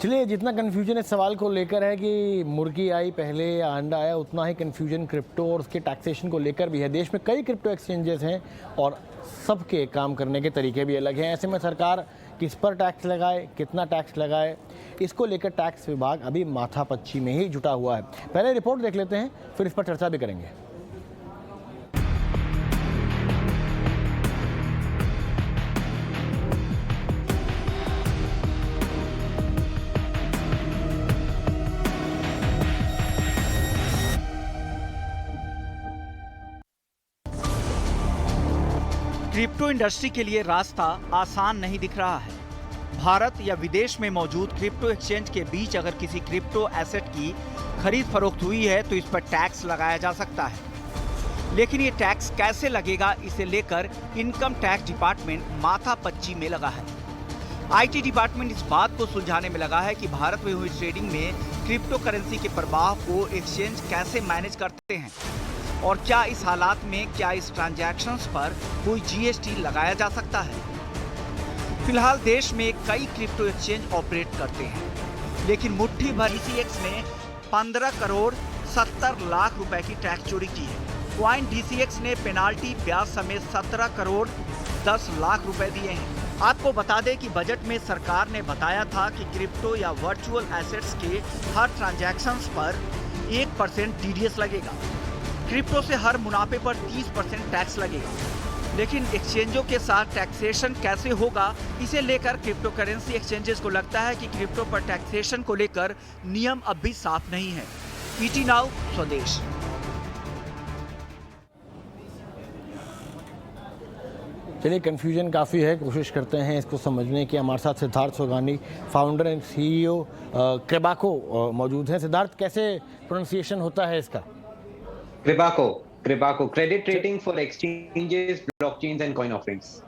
चलिए, जितना कन्फ्यूजन इस सवाल को लेकर है कि मुर्गी आई पहले या अंडा आया, उतना ही कन्फ्यूजन क्रिप्टो और उसके टैक्सेशन को लेकर भी है। देश में कई क्रिप्टो एक्सचेंजेस हैं और सबके काम करने के तरीके भी अलग हैं। ऐसे में सरकार किस पर टैक्स लगाए, कितना टैक्स लगाए, इसको लेकर टैक्स विभाग अभी माथापच्ची में ही जुटा हुआ है। पहले रिपोर्ट देख लेते हैं, फिर इस पर चर्चा भी करेंगे। क्रिप्टो इंडस्ट्री के लिए रास्ता आसान नहीं दिख रहा है। भारत या विदेश में मौजूद क्रिप्टो एक्सचेंज के बीच अगर किसी क्रिप्टो एसेट की खरीद फरोख्त हुई है तो इस पर टैक्स लगाया जा सकता है, लेकिन ये टैक्स कैसे लगेगा, इसे लेकर इनकम टैक्स डिपार्टमेंट माथापच्ची में लगा है। आईटी डिपार्टमेंट इस बात को सुलझाने में लगा है कि भारत में हुई ट्रेडिंग में क्रिप्टो करेंसी के प्रवाह को एक्सचेंज कैसे मैनेज करते हैं और क्या इस हालात में इस ट्रांजैक्शंस पर कोई जीएसटी लगाया जा सकता है। फिलहाल देश में कई क्रिप्टो एक्सचेंज ऑपरेट करते हैं, लेकिन मुट्ठी भर डीसीएक्स ने 15 करोड़ 70 लाख रुपए की टैक्स चोरी की है। क्वाइन डीसीएक्स ने पेनाल्टी ब्याज समेत 17 करोड़ 10 लाख रुपए दिए हैं। आपको बता दें कि बजट में सरकार ने बताया था कि क्रिप्टो या वर्चुअल एसेट्स के हर ट्रांजैक्शंस पर 1% टीडीएस लगेगा। क्रिप्टो से हर मुनाफे पर 30% टैक्स लगेगा, लेकिन एक्सचेंजों के साथ टैक्सेशन कैसे होगा, इसे लेकर क्रिप्टो करेंसी एक्सचेंजेस को लगता है कि क्रिप्टो पर टैक्सेशन को लेकर नियम अब भी साफ नहीं है। ईटी नाउ स्वदेश। चलिए, कन्फ्यूजन काफ़ी है, कोशिश करते हैं इसको समझने की। हमारे साथ Siddharth Sogani, founder and CEO Crebaco मौजूद हैं। सिद्धार्थ, कैसे प्रोनाउंसिएशन होता है इसका? Crebaco credit rating for exchanges, blockchains and coin offerings.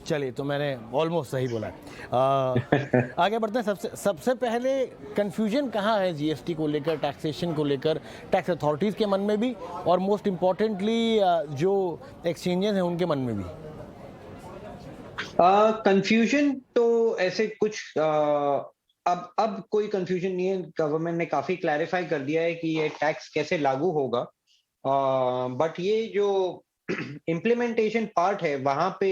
चलिए, तो मैंने ऑलमोस्ट सही बोला है। आगे बढ़ते हैं। सबसे पहले कन्फ्यूजन कहाँ है जीएसटी को लेकर, टैक्सेशन को लेकर, टैक्स अथॉरिटीज़ के मन में भी और मोस्ट इम्पॉर्टेंटली जो एक्सचेंजेस हैं उनके मन में भी? कंफ्यूजन तो ऐसे कुछ अब कोई कंफ्यूजन नहीं है। गवर्नमेंट ने काफी क्लैरिफाई कर दिया है कि ये टैक्स कैसे लागू होगा, बट ये जो इम्प्लीमेंटेशन पार्ट है वहां पे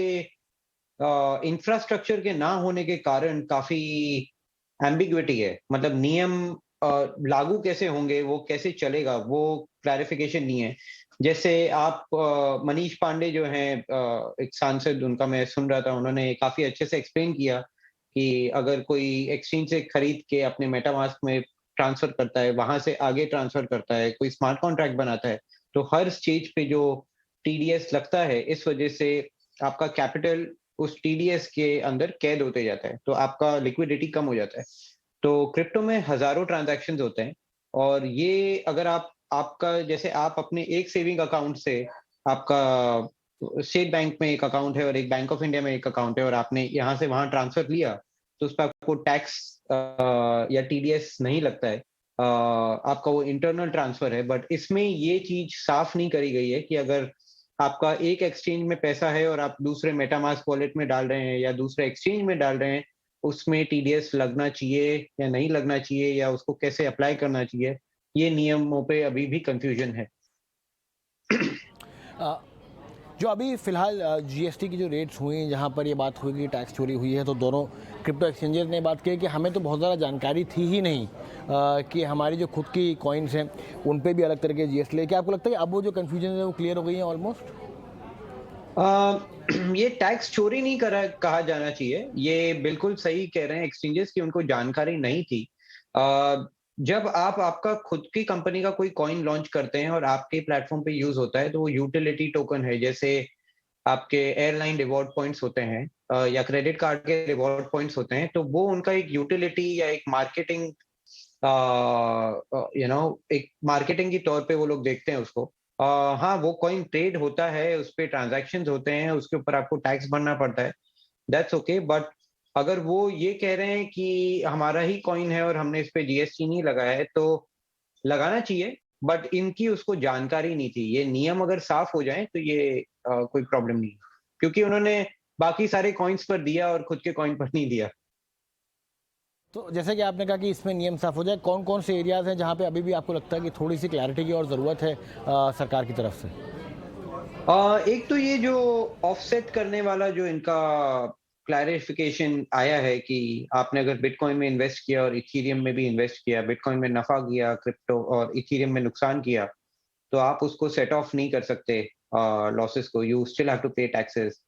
इंफ्रास्ट्रक्चर के ना होने के कारण काफी एम्बिग्विटी है। मतलब नियम लागू कैसे होंगे, वो कैसे चलेगा, वो क्लैरिफिकेशन नहीं है। जैसे आप मनीष पांडे जो हैं एक सांसद, उनका मैं सुन रहा था, उन्होंने काफी अच्छे से एक्सप्लेन किया कि अगर कोई एक्सचेंज से खरीद के अपने मेटामास्क में ट्रांसफर करता है, वहां से आगे ट्रांसफर करता है, कोई स्मार्ट कॉन्ट्रैक्ट बनाता है, तो हर स्टेज पे जो टीडीएस लगता है, इस वजह से आपका कैपिटल उस टीडीएस के अंदर कैद होते जाता है, तो आपका लिक्विडिटी कम हो जाता है। तो क्रिप्टो में हजारों ट्रांजैक्शंस होते हैं, और ये अगर आपका जैसे आप अपने एक सेविंग अकाउंट से, आपका स्टेट बैंक में एक अकाउंट है और एक बैंक ऑफ इंडिया में एक अकाउंट है, और आपने यहाँ से वहां ट्रांसफर लिया, तो उस पर आपको टैक्स या टीडीएस नहीं लगता है। आपका वो इंटरनल ट्रांसफर है। बट इसमें ये चीज साफ नहीं करी गई है कि अगर आपका एक एक्सचेंज में पैसा है और आप दूसरे मेटामास्क वॉलेट में डाल रहे हैं या दूसरे एक्सचेंज में डाल रहे हैं, उसमें टीडीएस लगना चाहिए या नहीं लगना चाहिए, या उसको कैसे अप्लाई करना चाहिए, ये नियमों पे अभी भी कंफ्यूजन है। जो अभी फिलहाल जीएसटी की जो रेट्स हुई, जहाँ पर ये बात हुई कि टैक्स चोरी हुई है, तो दोनों क्रिप्टो एक्सचेंजेस ने बात की कि हमें तो बहुत ज़्यादा जानकारी थी ही नहीं कि हमारी जो खुद की कॉइन्स हैं उन पे भी अलग तरह के जीएसटी ले। क्या आपको लगता है कि अब वो जो कन्फ्यूजन है वो क्लियर हो गई है ऑलमोस्ट? ये टैक्स चोरी नहीं कहा जाना चाहिए। ये बिल्कुल सही कह रहे हैं एक्सचेंजेस की उनको जानकारी नहीं थी। जब आप आपका खुद की कंपनी का कोई कॉइन लॉन्च करते हैं और आपके प्लेटफॉर्म पे यूज होता है, तो वो यूटिलिटी टोकन है। जैसे आपके एयरलाइन रिवॉर्ड पॉइंट्स होते हैं, या क्रेडिट कार्ड के रिवॉर्ड पॉइंट्स होते हैं, तो वो उनका एक यूटिलिटी या एक मार्केटिंग एक मार्केटिंग के तौर पे वो लोग देखते हैं उसको। हाँ, वो कॉइन ट्रेड होता है, उस पे ट्रांजैक्शंस होते हैं, उसके ऊपर आपको टैक्स भरना पड़ता है, दैट्स ओके। बट अगर वो ये कह रहे हैं कि हमारा ही कॉइन है और हमने इस पे जीएसटी नहीं लगाया है, तो लगाना चाहिए। बट इनकी उसको जानकारी नहीं थी। ये नियम अगर साफ हो जाए तो ये कोई प्रॉब्लम नहीं है, क्योंकि उन्होंने बाकी सारे कॉइन्स पर दिया और खुद के कॉइन पर नहीं दिया। तो जैसे कि आपने कहा कि इसमें नियम साफ हो जाए, कौन कौन से एरियाज हैं जहाँ पे अभी भी आपको लगता है कि थोड़ी सी क्लैरिटी की और ज़रूरत है सरकार की तरफ से? एक तो ये जो ऑफसेट करने वाला जो इनका क्लैरिफिकेशन आया है कि आपने अगर बिटकॉइन में इन्वेस्ट किया और इथीरियम में भी इन्वेस्ट किया, बिटकॉइन में नफा किया क्रिप्टो और इथीरियम में नुकसान किया, तो आप उसको सेट ऑफ नहीं कर सकते लॉसेस को, यू स्टिल हैव टू पे टैक्सेस।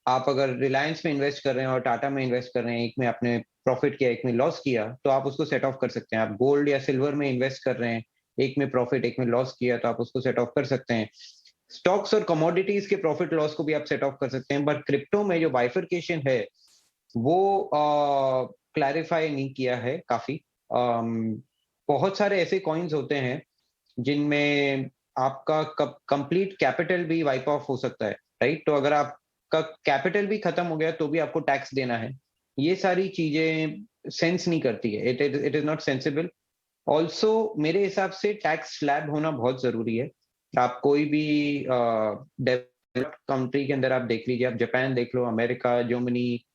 आप अगर रिलायंस में इन्वेस्ट कर रहे हैं और टाटा में इन्वेस्ट कर रहे हैं, एक में आपने प्रॉफिट किया एक में लॉस किया, तो आप उसको सेट ऑफ कर सकते हैं। आप गोल्ड या सिल्वर में इन्वेस्ट कर रहे हैं, एक में प्रॉफिट एक में लॉस किया, तो आप उसको सेट ऑफ कर सकते हैं। स्टॉक्स और कमोडिटीज के प्रॉफिट लॉस को भी आप सेट ऑफ कर सकते हैं, बट क्रिप्टो में जो बाइफरकेशन है वो क्लैरिफाई नहीं किया है काफी। बहुत सारे ऐसे कॉइन्स होते हैं जिनमें आपका कंप्लीट कैपिटल भी वाइप ऑफ हो सकता है, राइट? तो अगर आपका कैपिटल भी खत्म हो गया तो भी आपको टैक्स देना है। ये सारी चीजें सेंस नहीं करती है, it is not sensible. Also मेरे हिसाब से टैक्स स्लैब होना बहुत जरूरी है। आप कोई भी डेवलप्ड कंट्री के अंदर आप देख लीजिए, आप जापान देख लो, अमेरिका, जर्मनी,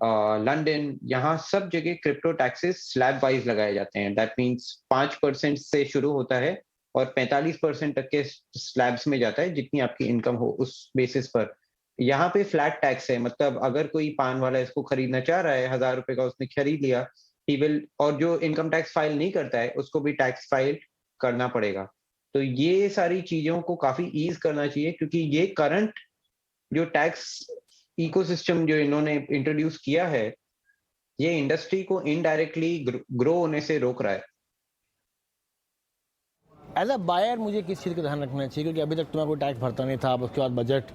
लंदन, यहाँ सब जगह क्रिप्टो टैक्सेस स्लैब वाइज लगाए जाते हैं। दैट मीन्स 5% से शुरू होता है और 45% तक के स्लैब्स में जाता है, जितनी आपकी इनकम हो उस बेसिस पर। यहाँ पे फ्लैट टैक्स है, मतलब अगर कोई पान वाला इसको खरीदना चाह रहा है, 1000 रुपए का उसने खरीद लिया, ही विल, और जो इनकम टैक्स फाइल नहीं करता है उसको भी टैक्स फाइल करना पड़ेगा। तो ये सारी चीजों को काफी ईज करना चाहिए, क्योंकि ये करंट जो टैक्स इकोसिस्टम जो इन्होंने इंट्रोड्यूस किया है, ये इंडस्ट्री को इनडायरेक्टली ग्रो होने से रोक रहा है। एज अ बायर मुझे किस चीज़ का ध्यान रखना चाहिए, क्योंकि अभी तक तो मैं कोई टैक्स भरता नहीं था, अब उसके बाद बजट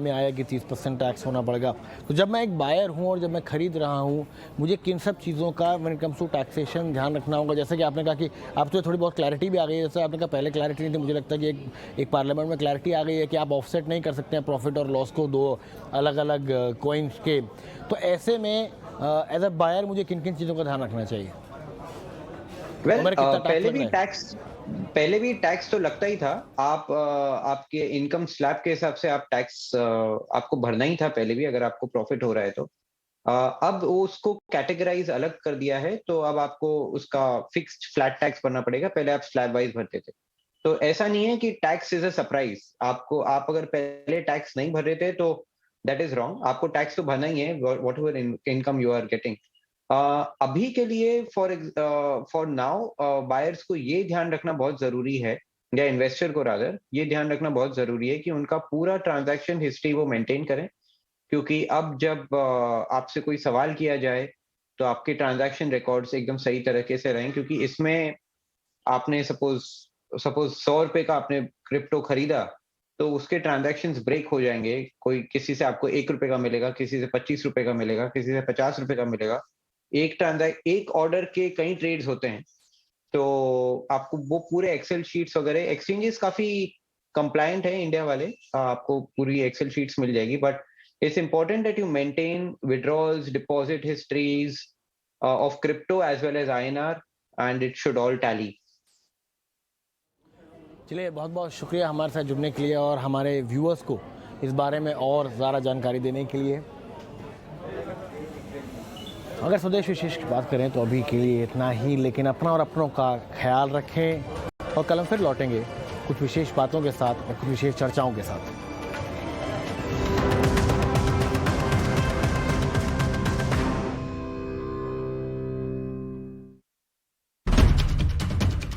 में आया कि 30% टैक्स होना पड़ेगा। तो जब मैं एक बायर हूँ और जब मैं खरीद रहा हूँ, मुझे किन सब चीज़ों का when it comes to taxation ध्यान रखना होगा? जैसे कि आपने कहा कि आप तो थोड़ी बहुत क्लैरिटी भी आ गई है, जैसे आपने कहा पहले क्लैरिटी नहीं थी, मुझे लगता है कि एक पार्लियामेंट में क्लैरिटी आ गई है कि आप ऑफसेट नहीं कर सकते हैं प्रॉफिट और लॉस को दो अलग अलग कॉइन्स के। तो ऐसे में एज अ बायर मुझे किन किन चीज़ों का ध्यान रखना चाहिए? पहले भी टैक्स तो लगता ही था। आपके इनकम स्लैब के हिसाब से आप टैक्स आपको भरना ही था पहले भी, अगर आपको प्रॉफिट हो रहा है तो। अब वो उसको कैटेगराइज अलग कर दिया है, तो अब आपको उसका फिक्स्ड फ्लैट टैक्स भरना पड़ेगा। पहले आप स्लैब वाइज भरते थे। तो ऐसा नहीं है कि टैक्स इज अ सरप्राइज। आप अगर पहले टैक्स नहीं भर रहे थे तो दैट इज रॉन्ग। आपको टैक्स तो भरना ही है, whatever income you are getting. अभी के लिए फॉर नाउ बायर्स को ये ध्यान रखना बहुत जरूरी है, या इन्वेस्टर को रादर ये ध्यान रखना बहुत जरूरी है कि उनका पूरा ट्रांजैक्शन हिस्ट्री वो मेंटेन करें। क्योंकि अब जब आपसे कोई सवाल किया जाए तो आपके ट्रांजैक्शन रिकॉर्ड्स एकदम सही तरीके से रहें, क्योंकि इसमें आपने सपोज 100 रुपए का आपने क्रिप्टो खरीदा, तो उसके ट्रांजैक्शंस ब्रेक हो जाएंगे। कोई किसी से आपको 1 रुपए का मिलेगा, किसी से 25 रुपए का मिलेगा, किसी से 50 रुपए का मिलेगा। एक ऑर्डर के कई ट्रेड्स होते हैं, तो आपको वो पूरे एक्सेल शीट्स वगैरह, एक्सचेंजेस काफी कंप्लायंट है इंडिया वाले, आपको पूरी एक्सेल शीट्स मिल जाएगी। But it's important that you maintain withdrawals, deposit histories of crypto as well as INR, and it should all tally. चलिए, बहुत बहुत शुक्रिया हमारे साथ जुड़ने के लिए और हमारे व्यूअर्स को इस बारे में और ज़्यादा जानकारी देने के लिए। अगर स्वदेश विशेष की बात करें तो अभी के लिए इतना ही, लेकिन अपना और अपनों का ख्याल रखें और कल हम फिर लौटेंगे कुछ विशेष बातों के साथ और कुछ विशेष चर्चाओं के साथ।